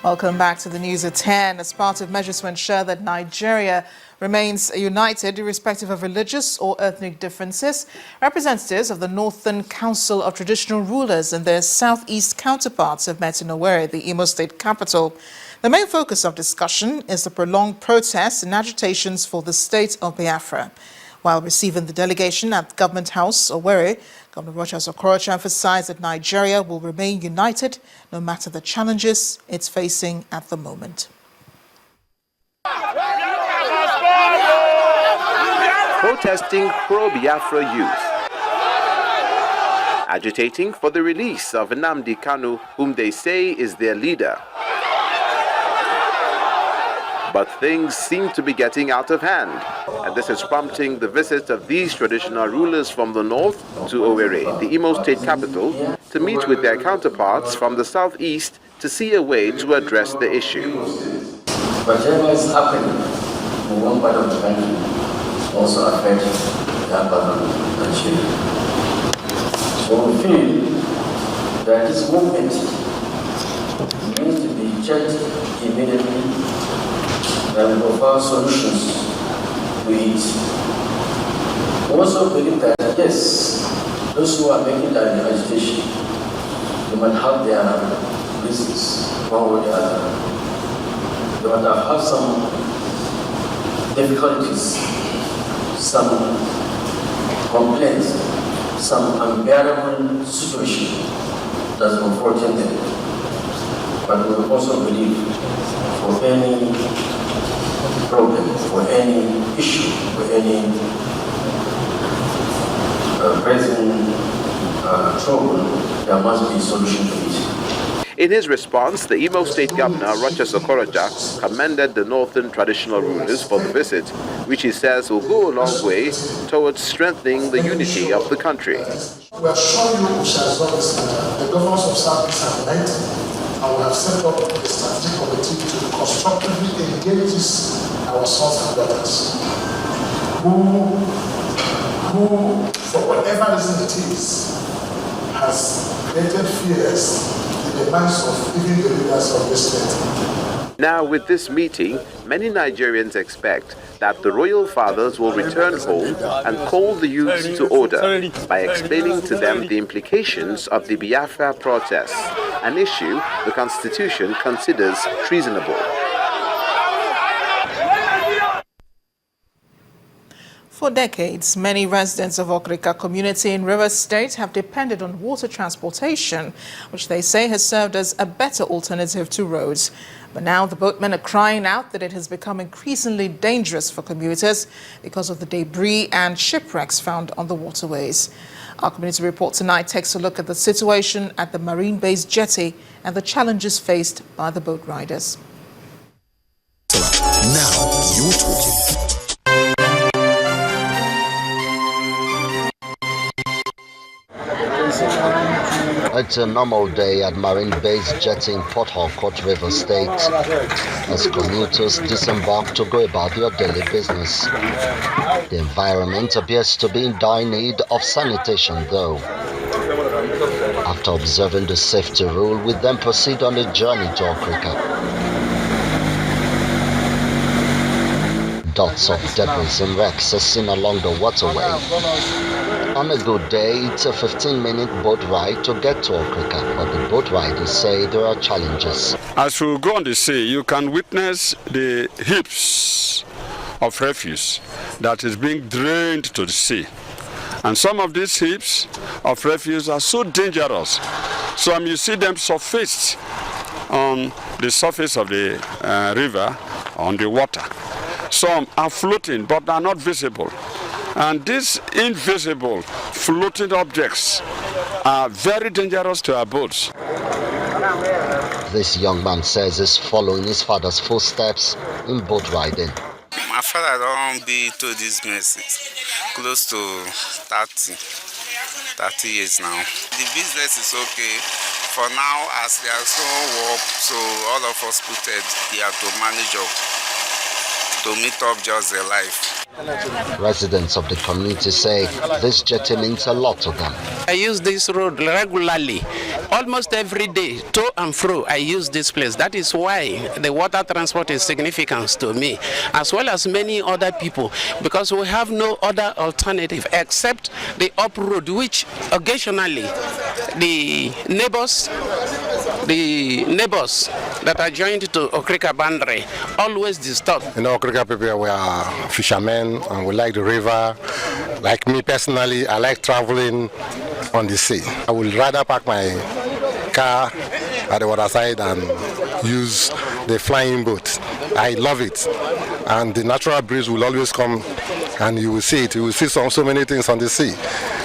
Welcome back to the news at 10. As part of measures to ensure that Nigeria remains united irrespective of religious or ethnic differences, representatives of the Northern Council of Traditional Rulers and their southeast counterparts have met in Owerri, the Imo State capital. The main focus of discussion is the prolonged protests and agitations for the state of Biafra. While receiving the delegation at Government House, Owerri, Governor Rochas Okorocha emphasized that Nigeria will remain united no matter the challenges it's facing at the moment. Protesting pro-Biafra youth, agitating for the release of Nnamdi Kanu, whom they say is their leader. But things seem to be getting out of hand, and this is prompting the visit of these traditional rulers from the north to Owerri, the Imo State capital, to meet with their counterparts from the southeast to see a way to address the issue. Whatever is happening in one part of the country also affects the other part of the country. So we feel that this movement needs to be checked immediately and provide solutions to it. We also believe that, yes, those who are making that agitation, they might have their reasons, one way or the other. They might have had some difficulties, some complaints, some unbearable situation that's confronting them. But we also believe for any problem, for any issue, for any present trouble, there must be a solution to it. In his response, the Imo State Governor, Rochas Okorocha, commended the Northern Traditional Rulers for the visit, which he says will go a long way towards strengthening the unity of the country. We are sure you will share the governors of Southeast are united, and we have set up a strategic committee to constructively engage our sons and daughters who, for whatever reason it is, has created fears in the minds of even the leaders of this state. Now, with this meeting, many Nigerians expect that the royal fathers will return home and call the youth to order by explaining to them the implications of the Biafra protest, an issue the Constitution considers treasonable. For decades, many residents of Okrika community in Rivers State have depended on water transportation, which they say has served as a better alternative to roads. But now the boatmen are crying out that it has become increasingly dangerous for commuters because of the debris and shipwrecks found on the waterways. Our community report tonight takes a look at the situation at the marine-based jetty and the challenges faced by the boat riders. Now you're talking. It's a normal day at Marine Base Jetty in Port Harcourt, River State, as commuters disembark to go about their daily business. The environment appears to be in dire need of sanitation, though. After observing the safety rule, we then proceed on a journey to Okrika. Dots of debris and wrecks are seen along the waterway. On a good day, it's a 15-minute boat ride to get to Okrika, but the boat riders say there are challenges. As we go on the sea, you can witness the heaps of refuse that is being drained to the sea. And some of these heaps of refuse are so dangerous. So you see them surfaced on the surface of the river, on the water. Some are floating, but are not visible. And these invisible floating objects are very dangerous to our boats. This young man says he's following his father's footsteps in boat riding. My father don't be to this mess close to 30 years now. The business is okay. For now, as there is no work, so all of us put it here to manage up, to meet up just their life. Residents of the community say this jetty means a lot to them. I use this road regularly, almost every day, to and fro. I use this place. That is why the water transport is significant to me, as well as many other people, because we have no other alternative except the up road, which occasionally the neighbors that are joined to Okrika boundary always disturb. You know, Okrika people, we are fishermen and we like the river. Like me personally, I like traveling on the sea. I would rather park my car at the water side and use the flying boat. I love it. And the natural breeze will always come and you will see it. You will see so many things on the sea.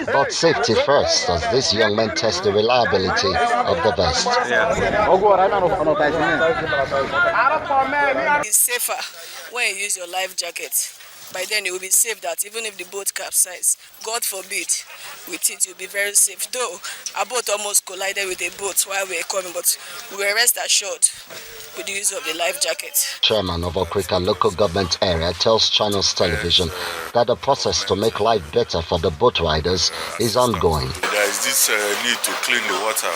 But safety first, as this young man tests the reliability of the vest. It's safer when you use your life jacket. By then it will be safe that even if the boat capsizes, God forbid, with it you'll be very safe. Though our boat almost collided with a boat while we were coming, but we were rest assured with the use of the life jacket. Chairman of Okrika local government area tells Channels Television that the process to make life better for the boat riders is ongoing. There is this need to clean the water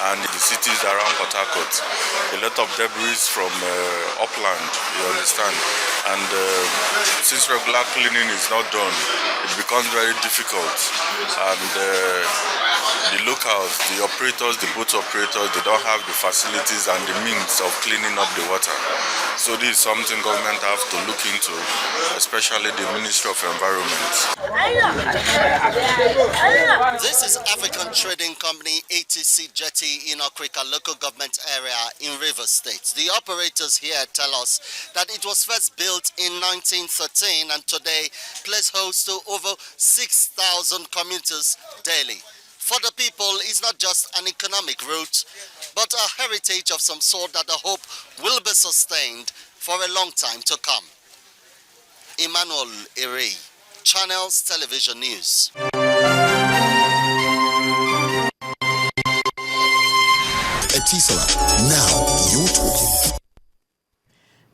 and the cities around Port Harcourt. A lot of debris from upland, you understand. And since regular cleaning is not done, it becomes very difficult. And the locals, the operators, the boat operators, they don't have the facilities and the means of cleaning up the water. So this is something government have to look into, especially the Ministry of Environment. This is African Trading Company ATC Jetty in Okrika local government area in Rivers State. The operators here tell us that it was first built in 1913 and today plays host to over 6,000 commuters daily. For the people, it's not just an economic route, but a heritage of some sort that I hope will be sustained for a long time to come. Emmanuel Ere, Channels Television News. Etisala, now you're talking.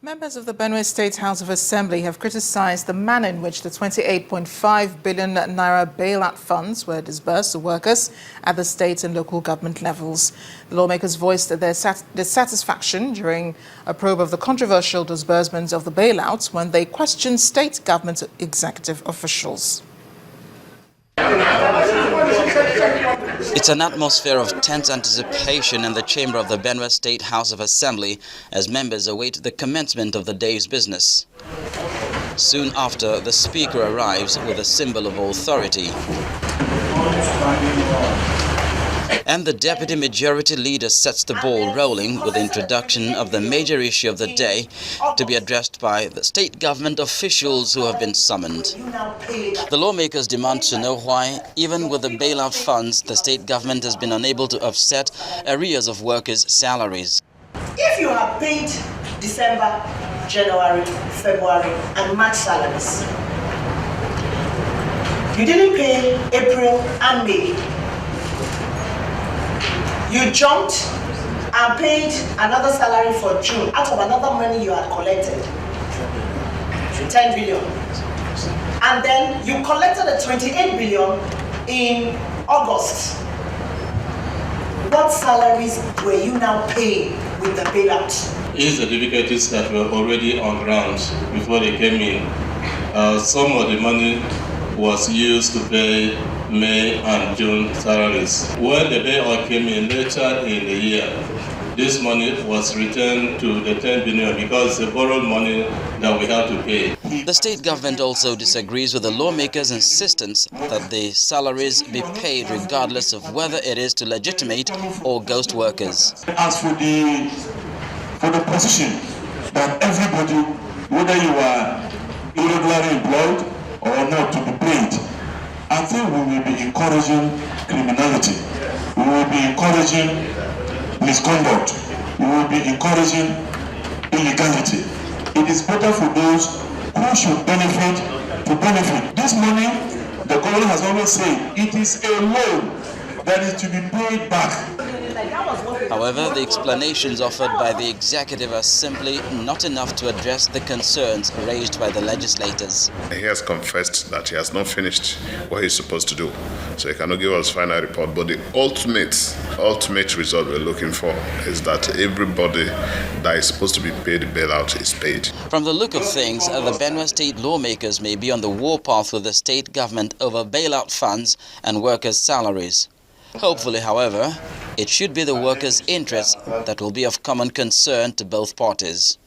Members of the Benue State House of Assembly have criticized the manner in which the 28.5 billion naira bailout funds were disbursed to workers at the state and local government levels. The lawmakers voiced their dissatisfaction during a probe of the controversial disbursements of the bailouts when they questioned state government executive officials. It's an atmosphere of tense anticipation in the chamber of the Benue State House of Assembly as members await the commencement of the day's business. Soon after, the Speaker arrives with a symbol of authority. And the Deputy Majority Leader sets the ball rolling with the introduction of the major issue of the day to be addressed by the state government officials who have been summoned. The lawmakers demand to know why, even with the bailout funds, the state government has been unable to offset arrears of workers' salaries. If you have paid December, January, February and March salaries, you didn't pay April and May, you jumped and paid another salary for June out of another money you had collected, 10 billion. And then you collected the 28 billion in August. What salaries were you now paying with the bailout? It's the difficulties that were already on ground before they came in. Some of the money was used to pay May and June salaries. When the bailout came in later in the year, this money was returned to the 10 billion because the borrowed money that we have to pay. The state government also disagrees with the lawmakers' insistence that the salaries be paid regardless of whether it is to legitimate or ghost workers. As for the position that everybody, whether you are irregularly employed or not, to be paid, I think we will be encouraging criminality. We will be encouraging misconduct. We will be encouraging illegality. It is better for those who should benefit to benefit. This money, the government has always said, it is a loan that is to be paid back. However, the explanations offered by the executive are simply not enough to address the concerns raised by the legislators. He has confessed that he has not finished what he's supposed to do, so he cannot give us final report. But the ultimate result we're looking for is that everybody that is supposed to be paid bailout is paid. From the look of things, the Benue state lawmakers may be on the warpath with the state government over bailout funds and workers' salaries. Hopefully, however, it should be the workers' interests that will be of common concern to both parties.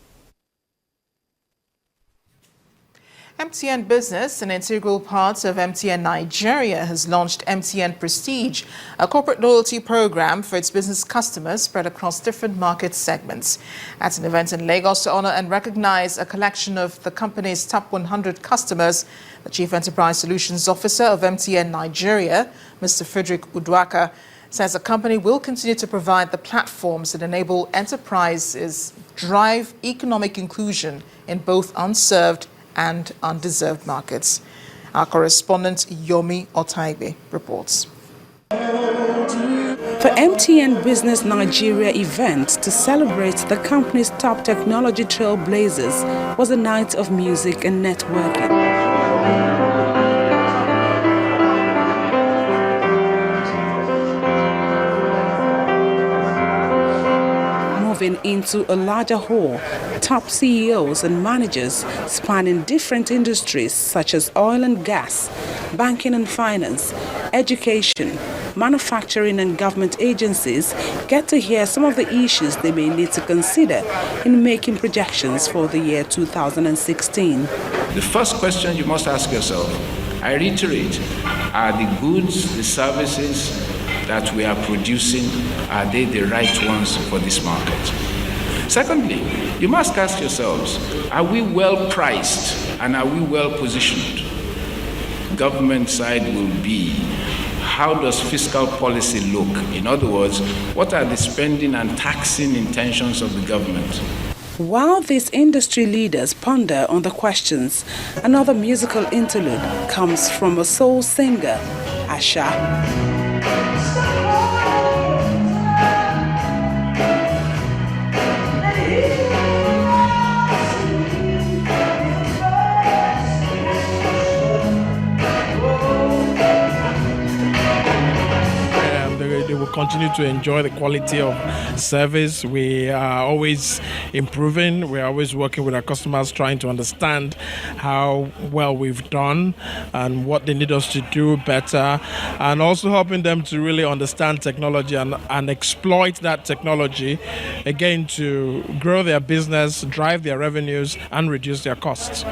MTN Business, an integral part of MTN Nigeria, has launched MTN Prestige, a corporate loyalty program for its business customers spread across different market segments. At an event in Lagos to honor and recognize a collection of the company's top 100 customers, the Chief Enterprise Solutions Officer of MTN Nigeria, Mr. Frederick Udwaka, says the company will continue to provide the platforms that enable enterprises drive economic inclusion in both unserved and undeserved markets. Our correspondent Yomi Otaibe reports. The MTN Business Nigeria event to celebrate the company's top technology trailblazers was a night of music and networking. Moving into a larger hall, top CEOs and managers spanning different industries such as oil and gas, banking and finance, education, manufacturing and government agencies get to hear some of the issues they may need to consider in making projections for the year 2016. The first question you must ask yourself, I reiterate, are the goods, the services that we are producing, are they the right ones for this market? Secondly, you must ask yourselves, are we well priced and are we well positioned? Government side will be, how does fiscal policy look? In other words, what are the spending and taxing intentions of the government? While these industry leaders ponder on the questions, another musical interlude comes from a soul singer, Asha. They will continue to enjoy the quality of service. We are always improving. We're always working with our customers, trying to understand how well we've done and what they need us to do better, and also helping them to really understand technology and exploit that technology, again, to grow their business, drive their revenues, and reduce their costs.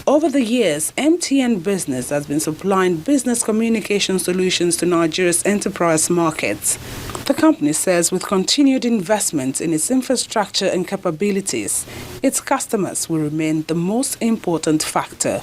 Over the years, MTN Business has been supplying business communication solutions to Nigeria's enterprise markets. The company says with continued investment in its infrastructure and capabilities, its customers will remain the most important factor.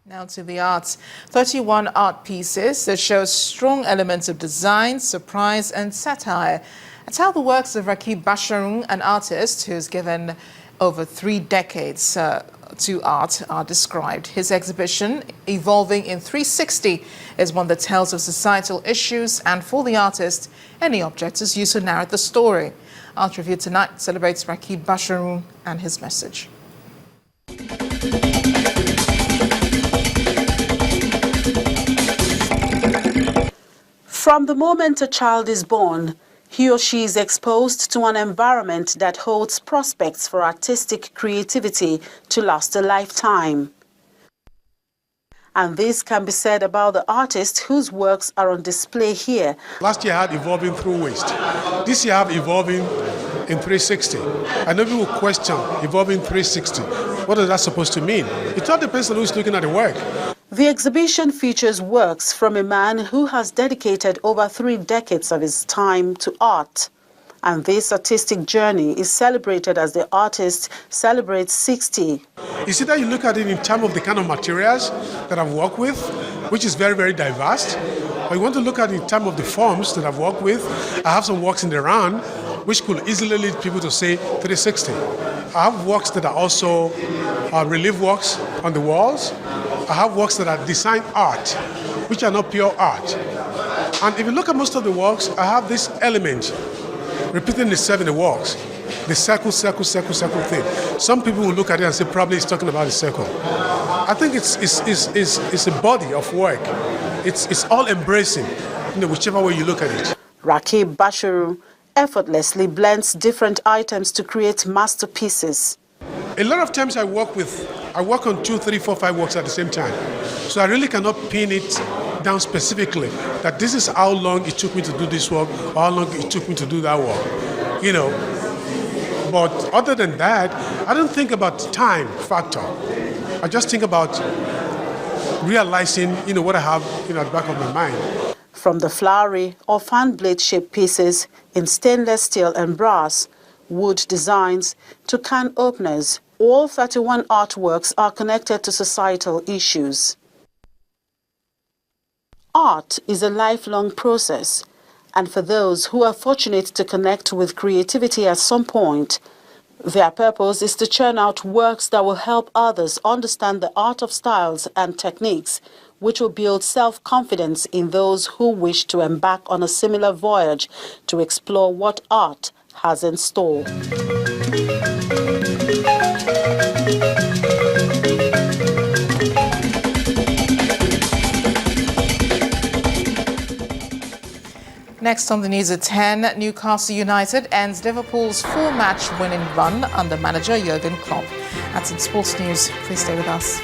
Now to the arts. 31 art pieces that show strong elements of design, surprise and satire. That's how the works of Rakib Basharun, an artist who's given over 3 decades to art, are described. His exhibition, Evolving in 360, is one that tells of societal issues, and for the artist, any object is used to narrate the story. Art Review tonight celebrates Rakib Basharun and his message. From the moment a child is born, he or she is exposed to an environment that holds prospects for artistic creativity to last a lifetime. And this can be said about the artists whose works are on display here. Last year I had Evolving Through Waste. This year I have Evolving in 360. I know people question Evolving 360. What is that supposed to mean? It all depends on who's looking at the work. The exhibition features works from a man who has dedicated over 3 decades of his time to art. And this artistic journey is celebrated as the artist celebrates 60. You see that you look at it in terms of the kind of materials that I've worked with, which is very, very diverse. Or you want to look at it in terms of the forms that I've worked with. I have some works in the round, which could easily lead people to say 360. I have works that are also relief works on the walls. I have works that are design art, which are not pure art. And if you look at most of the works, I have this element repeating itself in the works. The circle thing. Some people will look at it and say probably it's talking about a circle. I think it's a body of work. It's all embracing, whichever way you look at it. Rakib Bashiru effortlessly blends different items to create masterpieces. A lot of times I work on 2, 3, 4, 5 works at the same time. So I really cannot pin it down specifically that this is how long it took me to do this work or how long it took me to do that work. But other than that, I don't think about time factor. I just think about realizing, what I have at the back of my mind. From the flowery or fan blade shaped pieces in stainless steel and brass, wood designs to can openers, all 31 artworks are connected to societal issues. Art is a lifelong process, and for those who are fortunate to connect with creativity at some point, their purpose is to churn out works that will help others understand the art of styles and techniques, which will build self-confidence in those who wish to embark on a similar voyage to explore what art has in store. Next on the news at 10, Newcastle United ends Liverpool's 4-match winning run under manager Jurgen Klopp. That's in sports news. Please stay with us.